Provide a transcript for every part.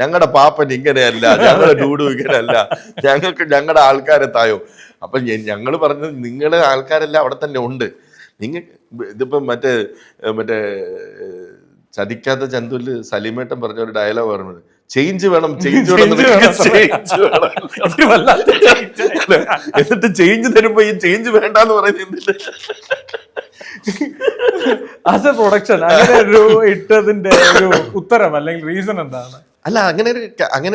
ഞങ്ങളുടെ പാപ്പൻ ഇങ്ങനെയല്ല, ഞങ്ങളുടെ ഡൂഡു ഇങ്ങനെയല്ല, ഞങ്ങൾക്ക് ഞങ്ങളുടെ ആൾക്കാരെ തായോ. അപ്പൊ ഞങ്ങൾ പറഞ്ഞത് നിങ്ങളുടെ ആൾക്കാരെല്ലാം അവിടെ തന്നെ ഉണ്ട്. നിങ്ങൾ ഇതിപ്പം മറ്റേ ചതിക്കാത്ത ചന്തുല് സലീമേട്ടൻ പറഞ്ഞ ഒരു ഡയലോഗ് പറഞ്ഞത്, ചേഞ്ച് വേണം, ചേഞ്ച് വേണം, എന്നിട്ട് ചേഞ്ച് തരുമ്പോ ഈ ചേഞ്ച് വേണ്ടെന്ന് പറയുന്നത് ആസ് എ പ്രൊഡക്ഷൻ അങ്ങനെ ഒരു ഇട്ടതിന്റെ ഒരു ഉത്തരം അല്ലെങ്കിൽ റീസൺ എന്താണ്? അല്ല, അങ്ങനെ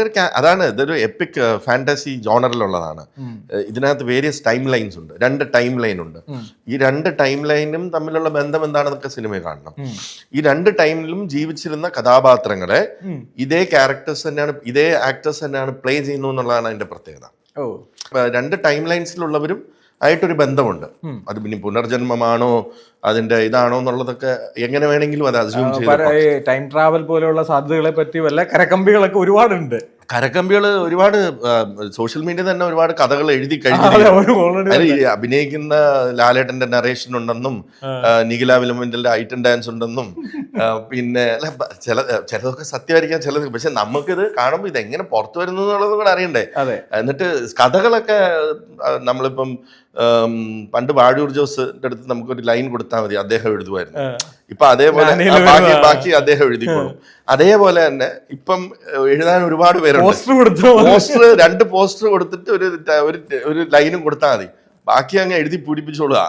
ഒരു അതാണ്, ഇതൊരു എപ്പിക് ഫാന്റസി ജോണറിലുള്ളതാണ്. ഇതിനകത്ത് വേരിയസ് ടൈം ലൈൻസ് ഉണ്ട്, 2 ടൈം ലൈൻ ഉണ്ട്. ഈ 2 ടൈം ലൈനും തമ്മിലുള്ള ബന്ധം എന്താണെന്നൊക്കെ സിനിമയിൽ കാണണം. ഈ 2 ടൈമിലും ജീവിച്ചിരുന്ന കഥാപാത്രങ്ങളെ ഇതേ ക്യാരക്ടേഴ്സ് തന്നെയാണ്, ഇതേ ആക്ടേഴ്സ് തന്നെയാണ് പ്ലേ ചെയ്യുന്നു എന്നുള്ളതാണ് അതിന്റെ പ്രത്യേകത. 2 ടൈം ലൈൻസിലുള്ളവരും ആയിട്ടൊരു ബന്ധമുണ്ട്. അത് പിന്നെ പുനർജന്മമാണോ അതിന്റെ ഇതാണോ എന്നുള്ളതൊക്കെ എങ്ങനെ വേണമെങ്കിലും അത് അസ്യൂം ചെയ്ത്. ടൈം ട്രാവൽ പോലെയുള്ള സാധ്യതകളെ പറ്റി വല്ല കരക്കമ്പികളൊക്കെ ഒരുപാടുണ്ട്. കരക്കമ്പികൾ ഒരുപാട് സോഷ്യൽ മീഡിയ തന്നെ ഒരുപാട് കഥകൾ എഴുതി കഴിഞ്ഞു. അഭിനയിക്കുന്ന ലാലേട്ടന്റെ നറേഷൻ ഉണ്ടെന്നും നിഖില വിലമന്റെ ഐറ്റം ഡാൻസ് ഉണ്ടെന്നും പിന്നെ ചിലതൊക്കെ സത്യമായിരിക്കാം, ചിലത് പക്ഷെ നമുക്കിത് കാണുമ്പോൾ ഇത് എങ്ങനെ പുറത്തു വരുന്നു എന്നുള്ളത് കൂടെ അറിയണ്ടേ. എന്നിട്ട് കഥകളൊക്കെ നമ്മളിപ്പം പണ്ട് വാഴൂർ ജോസിന്റെ അടുത്ത് നമുക്കൊരു ലൈൻ കൊടുത്താൽ മതി, അദ്ദേഹം എഴുതുമായിരുന്നു. ഇപ്പൊ അതേപോലെ ബാക്കി അദ്ദേഹം എഴുതിക്കോളും. അതേപോലെ തന്നെ ഇപ്പം എഴുതാൻ ഒരുപാട് പേരുണ്ട്. പോസ്റ്റർ 2 പോസ്റ്റർ കൊടുത്തിട്ട് ഒരു ലൈനും കൊടുത്താൽ മതി, ബാക്കി അങ്ങ് എഴുതി പൂരിപ്പിച്ചോളുക.